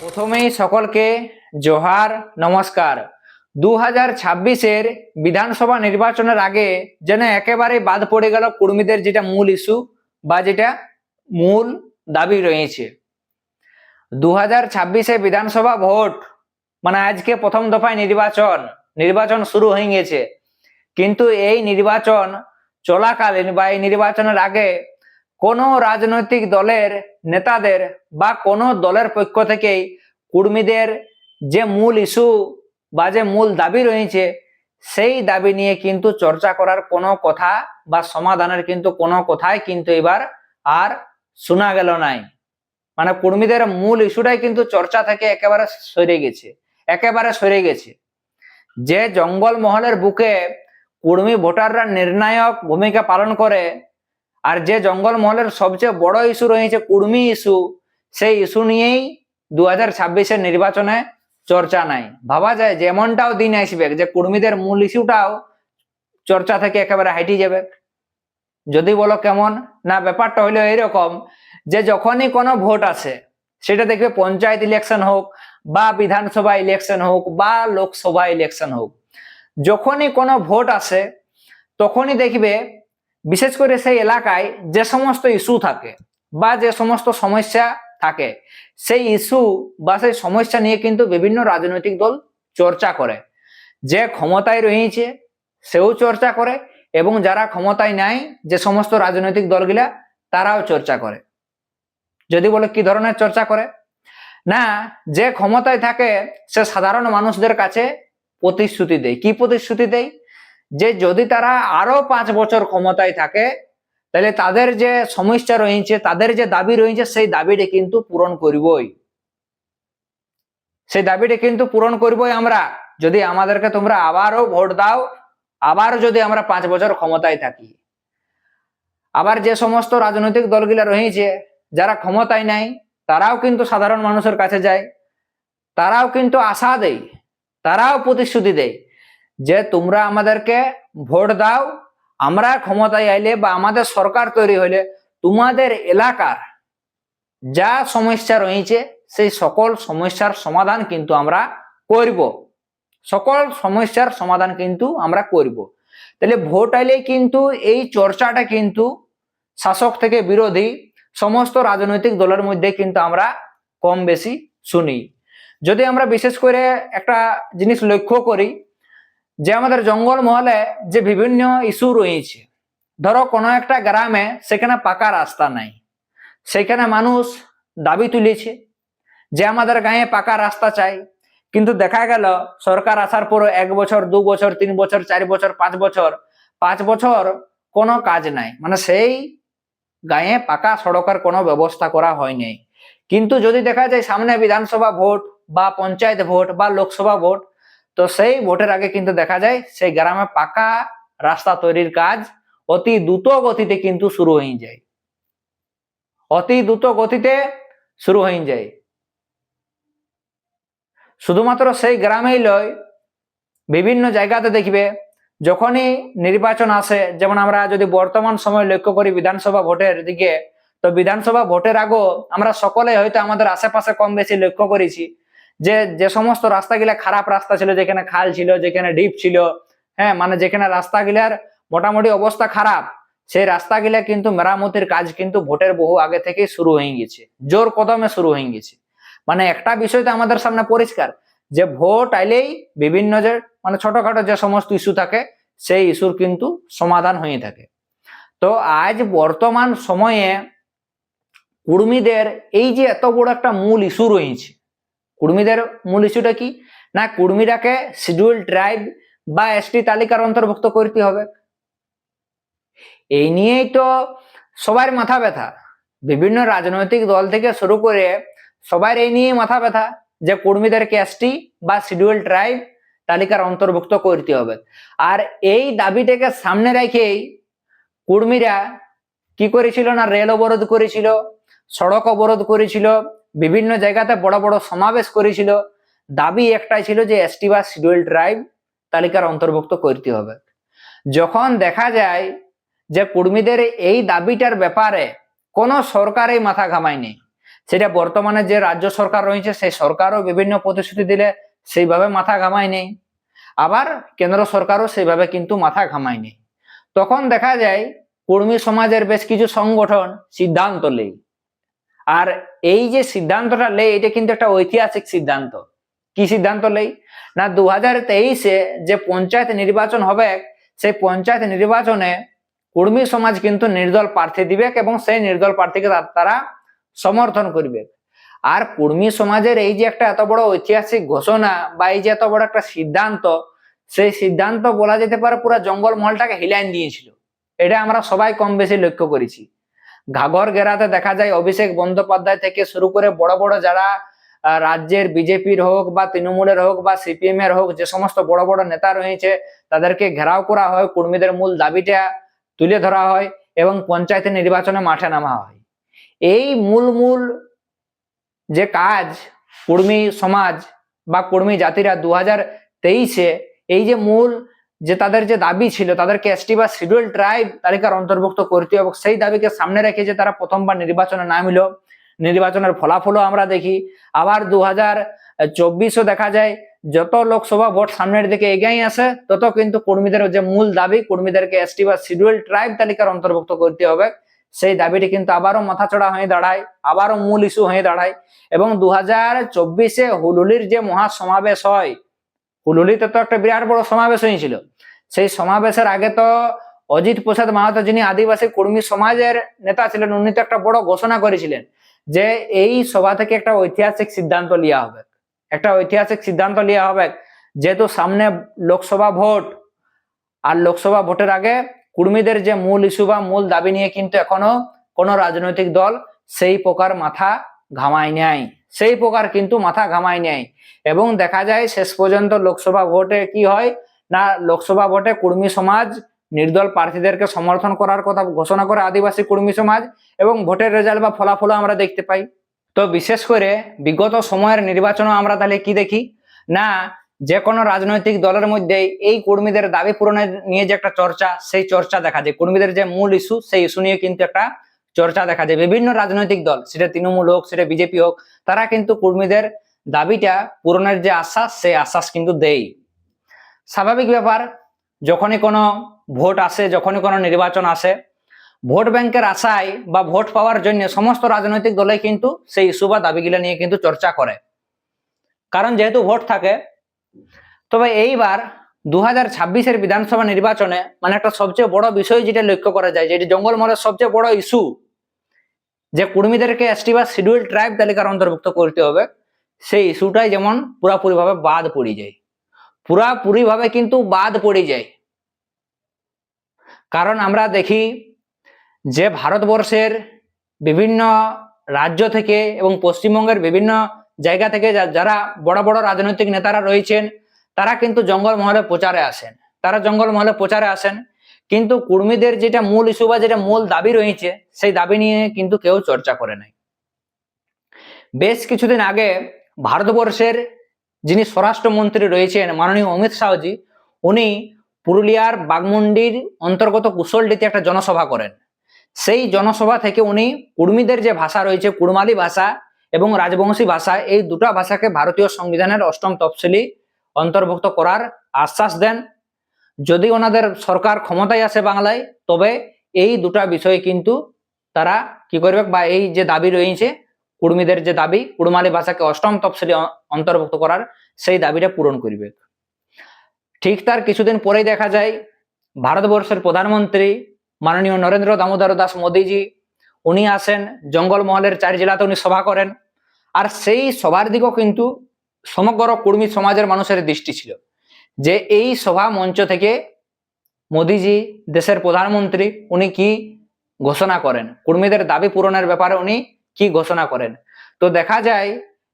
প্রথমেই সকলকে জোহার নমস্কার। 2026-এর বিধানসভা নির্বাচনের আগে যেন একেবারে বাদ পড়ে গেল কর্মীদের যেটা মূল ইস্যু বা যেটা মূল দাবি রয়েছে। 2026-এ বিধানসভা ভোট মানে আজকে প্রথম দফায় নির্বাচন শুরু হয়ে গেছে, কিন্তু এই নির্বাচন চলাকালীন বা এই নির্বাচনের আগে কোনো রাজনৈতিক দলের নেতাদের বা কোনো দলের পক্ষ থেকেই কর্মীদের যে মূল ইস্যু বা যে মূল দাবি রয়েছে সেই দাবি নিয়ে কিন্তু চর্চা করার কোনো কথা বা সমাধানের কিন্তু কোনো কথাই কিন্তু এবার আর শোনা গেল নাই। মানে কর্মীদের মূল ইস্যুটাই কিন্তু চর্চা থেকে একেবারে সরে গেছে। যে জঙ্গল মহলের বুকে কর্মী ভোটাররা নির্ণায়ক ভূমিকা পালন করে, আর যে জঙ্গল মহলের সবচেয়ে বড় ইস্যু রয়েছে কর্মী ইস্যু, সেই ইস্যু নিয়েই 2026-এর নির্বাচনে চর্চা নাই। ভাবা যায় যেমনটাও দিন আসবে যে কর্মীদের মূল ইস্যুটাও চর্চা থেকে একেবারে হাইটে যাবে। যদি বলো কেমন, না ব্যাপারটা হইলো এরকম যে যখনই কোনো ভোট আসে, সেটা দেখবে পঞ্চায়েত ইলেকশন হোক বা বিধানসভা ইলেকশন হোক বা লোকসভা ইলেকশন হোক, যখনই কোনো ভোট আসে তখনই দেখবে বিশেষ করে সেই এলাকায় যে সমস্ত ইস্যু থাকে বা যে সমস্ত সমস্যা থাকে, সেই ইস্যু বা সেই সমস্যা নিয়ে কিন্তু বিভিন্ন রাজনৈতিক দল চর্চা করে। যে ক্ষমতায় রয়েছে সেও চর্চা করে এবং যারা ক্ষমতায় নাই যে সমস্ত রাজনৈতিক দলগুলা তারাও চর্চা করে। যদি বলে কি ধরনের চর্চা করে, না যে ক্ষমতায় থাকে সে সাধারণ মানুষদের কাছে প্রতিশ্রুতি দেয়। কি প্রতিশ্রুতি দেয়? যে যদি তারা আরো 5 বছর ক্ষমতায় থাকে তাহলে তাদের যে সমস্যা রয়েছে, তাদের যে দাবি রয়েছে, সেই দাবিটা কিন্তু পূরণ করবই আমরা, যদি আমাদেরকে তোমরা আবারও ভোট দাও, আবার যদি আমরা 5 বছর ক্ষমতায় থাকি। আবার যে সমস্ত রাজনৈতিক দলগুলা রয়েছে যারা ক্ষমতায় নাই, তারাও কিন্তু সাধারণ মানুষের কাছে যায়, তারাও কিন্তু আশা দেয়, তারাও প্রতিশ্রুতি দেয় যে তোমরা আমাদেরকে ভোট দাও, আমরা ক্ষমতায় আইলে বা আমাদের সরকার তৈরি হইলে তোমাদের এলাকার যা সমস্যা রয়েছে সেই সকল সমস্যার সমাধান কিন্তু আমরা করব। তাহলে ভোট আইলে কিন্তু এই চর্চাটা কিন্তু শাসক থেকে বিরোধী সমস্ত রাজনৈতিক দলের মধ্যে কিন্তু আমরা কম বেশি শুনি। যদি আমরা বিশেষ করে একটা জিনিস লক্ষ্য করি যে আমাদের জঙ্গল মহলে যে বিভিন্ন ইস্যু রয়েছে, ধরো কোনো একটা গ্রামে সেখানে পাকা রাস্তা নাই, সেখানে মানুষ দাবি তুলেছে যে আমাদের গায়ে পাকা রাস্তা চাই, কিন্তু দেখা গেল সরকার আসার পর 1 বছর 2 বছর 3 বছর 4 বছর 5 বছর কোনো কাজ নাই, মানে সেই গায়ে পাকা সড়কের কোনো ব্যবস্থা করা হয়নি। কিন্তু যদি দেখা যায় সামনে বিধানসভা ভোট বা পঞ্চায়েত ভোট বা লোকসভা ভোট, তো সেই ভোটের আগে কিন্তু দেখা যায় সেই গ্রামে পাকা রাস্তা তৈরির কাজ অতি দ্রুত গতিতে কিন্তু শুরু হয়ে যায়। শুধুমাত্র সেই গ্রামেই লয়, বিভিন্ন জায়গাতে দেখবে যখনই নির্বাচন আসে, যেমন আমরা যদি বর্তমান সময় লক্ষ্য করি বিধানসভা ভোটের দিকে, তো বিধানসভা ভোটের আগেও আমরা সকলে হয়তো আমাদের আশেপাশে কম বেশি লক্ষ্য করেছি যে যে সমস্ত রাস্তাগুলা খারাপ রাস্তা ছিল, যেখানে খাল ছিল, যেখানে ডিপ ছিল, হ্যাঁ মানে যেখানে রাস্তাগুলার মোটামুটি অবস্থা খারাপ, সেই রাস্তাগুলা কিন্তু মেরামতির কাজ কিন্তু ভোটের বহু আগে থেকে শুরু হয়ে গেছে, জোর কদমে শুরু হয়ে গেছে। মানে একটা বিষয় তো আমাদের সামনে পরিষ্কার যে ভোট আইলেই বিভিন্ন যে মানে ছোটখাটো যে সমস্ত ইস্যু থাকে সেই ইস্যুর কিন্তু সমাধান হয়ে থাকে। তো আজ বর্তমান সময়ে কর্মীদের এই যে এত বড় একটা মূল ইস্যু রয়েছে, কর্মীদের মূল ইস্যুটা কি, না কর্মীরাকে শিডিউল ট্রাইব বা এসটি তালিকার অন্তর্ভুক্ত করতে হবে। এই নিয়েই তো সবার মাথা ব্যথা, বিভিন্ন রাজনৈতিক দল থেকে শুরু করে সবার এই নিয়ে মাথা ব্যথা যে কর্মীদেরকে এসটি বা শিডিউল ট্রাইব তালিকার অন্তর্ভুক্ত করতে হবে। আর এই দাবিটাকে সামনে রেখেই কর্মীরা কি করেছিল, না রেল অবরোধ করেছিল, সড়ক অবরোধ করেছিল, বিভিন্ন জায়গাতে বড় বড় সমাবেশ করেছিল। দাবি একটাই ছিল যে এসটি বা শিডিউল ট্রাইব তালিকার অন্তর্ভুক্ত করতে হবে। যখন দেখা যায় যে কর্মীদের এই দাবিটার ব্যাপারে কোনো সরকারই মাথা ঘামায়নি, সেটা বর্তমানে যে রাজ্য সরকার রয়েছে সেই সরকারও বিভিন্ন প্রতিশ্রুতি দিলে সেইভাবে মাথা ঘামায় নেই, আবার কেন্দ্র সরকারও সেইভাবে কিন্তু মাথা ঘামায় নেই। তখন দেখা যায় কর্মী সমাজের বেশ কিছু সংগঠন সিদ্ধান্ত নেই, আর এই যে সিদ্ধান্তটা নেই এটা কিন্তু একটা ঐতিহাসিক সিদ্ধান্ত। কি সিদ্ধান্ত নেই না, 2023-এ যে পঞ্চায়েত নির্বাচন হবে সেই পঞ্চায়েত নির্বাচনে কর্মী সমাজ কিন্তু নির্দল প্রার্থী দিবে এবং সেই নির্দল প্রার্থীকে তারা সমর্থন করবে। আর কর্মী সমাজের এই যে একটা এত বড় ঐতিহাসিক ঘোষণা বা এই যে এত বড় একটা সিদ্ধান্ত, সেই সিদ্ধান্ত বলা যেতে পারে পুরো জঙ্গলমহলটাকে হিলাইন দিয়েছিল। এটা আমরা সবাই কম বেশি লক্ষ্য করেছি। ঘাঘর ঘেরাতে দেখা যায় অভিষেক বন্দ্যোপাধ্যায় থেকে শুরু করে বড় বড় যারা রাজ্যের বিজেপির হোক বা তৃণমূলের হোক বা সিপিএম এর হোক, যে সমস্ত বড় বড় নেতা রয়েছে তাদেরকে ঘেরাও করা হয়, কর্মীদের মূল দাবিটা তুলে ধরা হয় এবং পঞ্চায়েত নির্বাচনে মাঠে নামা হয়। এই মূল যে কাজ কর্মী সমাজ বা কর্মী জাতিরা 2023-এ এই যে মূল যে তাদের যে দাবি ছিল তাদেরকে এসটি বা শিডিউল ট্রাইব তালিকার অন্তর্ভুক্ত করতে হবে, সেই দাবিকে সামনে রেখে যে তারা প্রথমবার নির্বাচনে নামলো, নির্বাচনের ফলাফলও আমরা দেখি। আবার 2024-ও দেখা যায় যত লোকসভা ভোট সামনের দিকে এগিয়ে আসে তত কিন্তু কর্মীদের যে মূল দাবি কর্মীদেরকে এসটি বা শিডিউল ট্রাইব তালিকার অন্তর্ভুক্ত করতে হবে, সেই দাবিটি কিন্তু আবারও মাথাচড়া হয়ে দাঁড়ায়, আবারও মূল ইস্যু হয়ে দাঁড়ায়। এবং 2024-এ হুলুলির যে মহাসমাবেশ হয়, হুলুলিতে তো একটা বিরাট বড় সমাবেশ হয়েছিল, সেই সমাবেশের আগে তো অজিত প্রসাদ মাহাতো যিনি আদিবাসী কর্মী সমাজের নেতা ছিলেন উনি তো একটা বড় ঘোষণা করেছিলেন যে এই সভা থেকে একটা ঐতিহাসিক সিদ্ধান্ত নেওয়া হবে, একটা ঐতিহাসিক সিদ্ধান্ত নেওয়া হবে, যেহেতু সামনে লোকসভা ভোট, আর লোকসভা ভোটের আগে কর্মীদের যে মূল ইস্যু বা মূল দাবি নিয়ে কিন্তু এখনো কোন রাজনৈতিক দল সেই প্রকার মাথা ঘামায় নেয়, সেই প্রকার কিন্তু মাথা ঘামায় নেয়। এবং দেখা যায় শেষ পর্যন্ত লোকসভা ভোটে কি হয় না, লোকসভা ভোটে কর্মী সমাজ নির্দল প্রার্থীদেরকে সমর্থন করার কথা ঘোষণা করে আদিবাসী কর্মী সমাজ, এবং ভোটের রেজাল্ট বা ফলাফল আমরা দেখতে পাই। তো বিশেষ করে বিগত সময়ের নির্বাচনে আমরা তাহলে কি দেখি না, যে কোনো রাজনৈতিক দলের মধ্যে এই কর্মীদের দাবি পূরণের নিয়ে যে একটা চর্চা, সেই চর্চা দেখা যায়, কর্মীদের যে মূল ইস্যু সেই ইস্যু নিয়ে কিন্তু একটা চর্চা দেখা যায়। বিভিন্ন রাজনৈতিক দল, সেটা তৃণমূল হোক সেটা বিজেপি হোক, তারা কিন্তু কর্মীদের দাবিটা পূরণের যে আশ্বাস সেই আশ্বাস কিন্তু দেয়। স্বাভাবিক ব্যাপার, যখনই কোনো ভোট আসে, যখনই কোনো নির্বাচন আসে, ভোট ব্যাংকের আশায় বা ভোট পাওয়ার জন্য সমস্ত রাজনৈতিক দলে কিন্তু সেই ইস্যু বা দাবিগুলো নিয়ে কিন্তু চর্চা করে, কারণ যেহেতু ভোট থাকে। তবে এইবার 2026-এর বিধানসভা নির্বাচনে মানে একটা সবচেয়ে বড় বিষয় যেটা লক্ষ্য করা যায়, যেটি জঙ্গলমহলের সবচেয়ে বড় ইস্যু, যে কর্মীদেরকে এসটি বা শিডিউল ট্রাইব তালিকার অন্তর্ভুক্ত করতে হবে, সেই ইস্যুটাই যেমন পুরাপুরিভাবে বাদ পড়ে যায়, পুরাপুরিভাবে কিন্তু বাদ পড়ে যায়। কারণ আমরা দেখি যে ভারতবর্ষের বিভিন্ন রাজ্য থেকে এবং পশ্চিমবঙ্গের বিভিন্ন জায়গা থেকে যারা বড় বড় রাজনৈতিক নেতারা রয়েছেন তারা কিন্তু জঙ্গলমহলে প্রচারে আসেন, কিন্তু কর্মীদের যেটা মূল ইস্যু বা যেটা মূল দাবি রয়েছে সেই দাবি নিয়ে কিন্তু কেউ চর্চা করে নাই। বেশ কিছুদিন আগে ভারতবর্ষের যিনি স্বরাষ্ট্রমন্ত্রী রয়েছেন মাননীয় অমিত শাহজি, উনি পুরুলিয়ার বাগমুন্ডির অন্তর্গত কুশলডিতে একটা জনসভা করেন। সেই জনসভা থেকে উনি কর্মীদের যে ভাষা রয়েছে কুড়মালি ভাষা এবং রাজবংশী ভাষা, এই দুটা ভাষাকে ভারতীয় সংবিধানের 8ম তফসিলি অন্তর্ভুক্ত করার আশ্বাস দেন। যদি ওনাদের সরকার ক্ষমতায় আসে বাংলায়, তবে এই দুটা বিষয় কিন্তু তারা কি করবে, বা এই যে দাবি রয়েছে কর্মীদের যে দাবি কুড়মালি ভাষাকে 8ম তফসিলি অন্তর্ভুক্ত করার, সেই দাবিটা পূরণ করবে। ঠিক তার কিছুদিন পরেই দেখা যায় ভারতবর্ষের প্রধানমন্ত্রী মাননীয় নরেন্দ্র দামোদর দাস মোদীজি, উনি আসেন জঙ্গলমহলের 4 জেলাতে উনি সভা করেন। আর সেই সভার দিকেও কিন্তু সমগ্র কর্মী সমাজের মানুষের দৃষ্টি ছিল, যে এই সভা মঞ্চ থেকে মোদীজি দেশের প্রধানমন্ত্রী উনি কি ঘোষণা করেন, কর্মীদের দাবি পূরণের ব্যাপারে উনি কি ঘোষণা করেন। তো দেখা যায়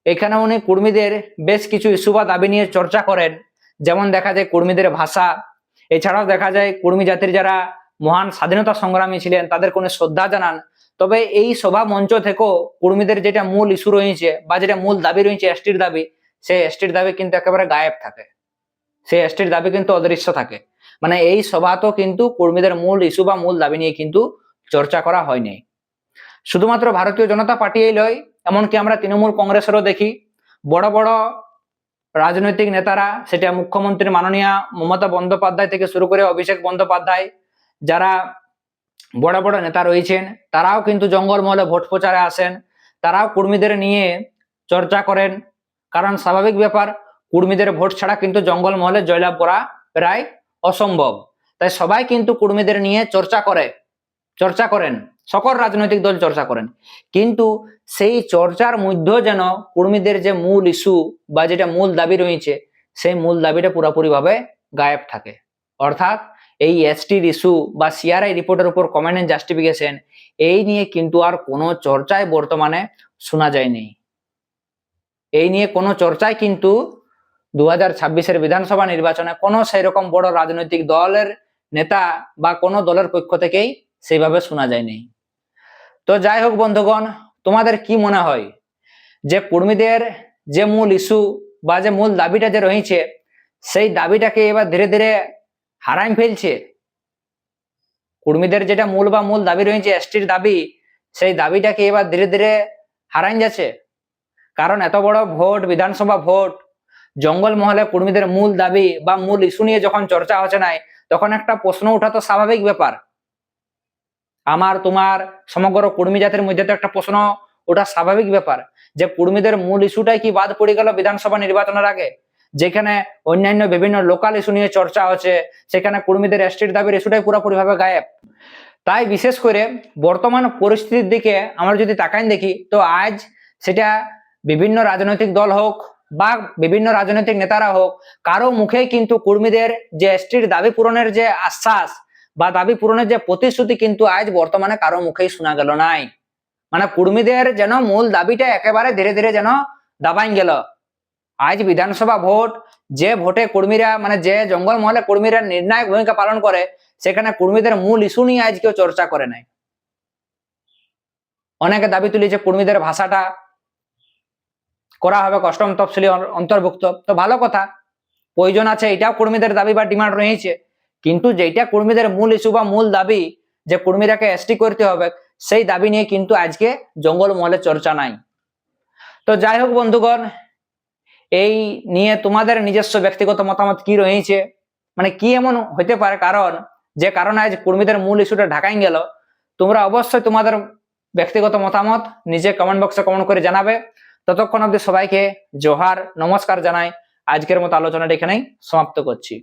এখানে উনি কর্মীদের বেশ কিছু ইস্যু বা দাবি নিয়ে চর্চা করেন, যেমন দেখা যায় কর্মীদের ভাষা, এছাড়াও দেখা যায় কর্মী জাতির যারা মহান স্বাধীনতা সংগ্রামী ছিলেন তাদের কোনো শ্রদ্ধা জানান। তবে এই সভা মঞ্চ থেকেও কর্মীদের যেটা মূল ইস্যু রয়েছে বা যেটা মূল দাবি রয়েছে এসটির দাবি, সেই এসটির দাবি কিন্তু একেবারে গায়েব থাকে, সেই এসটির দাবি কিন্তু অদৃশ্য থাকে। মানে এই সভা তো কিন্তু কর্মীদের মূল ইস্যু বা মূল দাবি নিয়ে কিন্তু চর্চা করা হয়নি। শুধুমাত্র ভারতীয় জনতা পার্টি এই নয়, এমনকি আমরা তৃণমূল কংগ্রেসেরও দেখি বড় বড় রাজনৈতিক নেতারা, সেটা মুখ্যমন্ত্রী মাননীয় মমতা বন্দ্যোপাধ্যায় থেকে শুরু করে অভিষেক বন্দ্যোপাধ্যায়, যারা বড় বড় নেতা রয়েছেন, তারাও কিন্তু জঙ্গলমহলে ভোট প্রচারে আসেন, তারাও কর্মীদের নিয়ে চর্চা করেন। কারণ স্বাভাবিক ব্যাপার, কর্মীদের ভোট ছাড়া কিন্তু জঙ্গলমহলে জয়লাভ করা প্রায় অসম্ভব। তাই সবাই কিন্তু কর্মীদের নিয়ে চর্চা করেন, সকল রাজনৈতিক দল চর্চা করেন। কিন্তু সেই চর্চার মধ্যে যেন কর্মীদের যে মূল ইস্যু বা যেটা মূল দাবি রয়েছে, সেই মূল দাবিটা পুরোপুরিভাবে গায়েব থাকে। অর্থাৎ এই এসটির ইস্যু বা সিআরআই রিপোর্টের উপর কমেন্ট এন্ড জাস্টিফিকেশন, এই নিয়ে কিন্তু আর কোনো চর্চায় বর্তমানে শোনা যায়নি। এই নিয়ে কোনো চর্চায় কিন্তু 2026-এর বিধানসভা নির্বাচনে কোনো সেই রকম বড় রাজনৈতিক দলের নেতা বা কোনো দলের পক্ষ থেকেই সেইভাবে শোনা যায়নি। তো যাই হোক বন্ধুগণ, তোমাদের কি মনে হয় যে কর্মীদের যে মূল ইস্যু বা যে মূল দাবিটা যে রয়েছে, সেই দাবিটাকে এবার ধীরে ধীরে হারাই ফেলছে? কর্মীদের যেটা মূল দাবি রয়েছে, এসটির দাবি, সেই দাবিটাকে এবার ধীরে ধীরে হারাই যাচ্ছে? কারণ এত বড় ভোট, বিধানসভা ভোট, জঙ্গলমহলে কর্মীদের মূল দাবি বা মূল ইস্যু নিয়ে যখন চর্চা হচ্ছে না, তখন একটা প্রশ্ন ওঠা তো স্বাভাবিক ব্যাপার। আমার তোমার সমগ্র কর্মী জাতির মধ্যে তো একটা প্রশ্ন ওটা স্বাভাবিক ব্যাপার যে কর্মীদের মূল ইস্যুটাই কি বাদ পড়ে গেল বিধানসভা নির্বাচনের আগে? যেখানে অন্যান্য বিভিন্ন লোকাল ইস্যু নিয়ে চর্চা হচ্ছে, সেখানে কর্মীদের এসটির দাবির ইস্যুটাই পুরোপুরি ভাবে গায়েব। তাই বিশেষ করে বর্তমান পরিস্থিতির দিকে আমরা যদি তাকাই দেখি, তো আজ সেটা বিভিন্ন রাজনৈতিক দল হোক বা বিভিন্ন রাজনৈতিক নেতারা হোক, কারো মুখেই কিন্তু কর্মীদের যে এসটির দাবি পূরণের যে আশ্বাস বা দাবি পূরণের যে প্রতিশ্রুতি কিন্তু আজ বর্তমানে কারো মুখেই শোনা গেল নাই। মানে কর্মীদের যেন মূল দাবিটা একেবারে ধীরে ধীরে যেন দাবাই গেল। আজ বিধানসভা ভোট, যে ভোটে কর্মীরা মানে যে জঙ্গলমহলে কর্মীরা নির্ণায়ক ভূমিকা পালন করে, সেখানে কর্মীদের মূল ইস্যু নিয়ে আজ কেউ চর্চা করে নাই। অনেকে দাবি তুলেছে কর্মীদের ভাষাটা করা হবে অষ্টম তফসিলি অন্তর্ভুক্ত। তো ভালো কথা, প্রয়োজন আছে, এটাও কর্মীদের দাবি বা ডিমান্ড রয়েছে। কিন্তু যেটা কর্মীদের মূল ইস্যু বা মূল দাবি যে কর্মীরাকে এসটি করতে হবে, সেই দাবি নিয়ে কিন্তু আজকে জঙ্গলমহলে চর্চা নাই। তো যাই হোক বন্ধুগণ, এই নিয়ে তোমাদের নিজস্ব ব্যক্তিগত মতামত কি রয়েছে? মানে কি এমন হতে পারে কারণ, যে কারণে আজ কর্মীদের মূল ইস্যুটা ঢাকাই গেল? তোমরা অবশ্যই তোমাদের ব্যক্তিগত মতামত নিজে কমেন্ট বক্সে কমেন্ট করে জানাবে। ততক্ষণ অবধি সবাইকে জোহার, নমস্কার জানাই। আজকের মতো আলোচনাটা এখানেই সমাপ্ত করছি।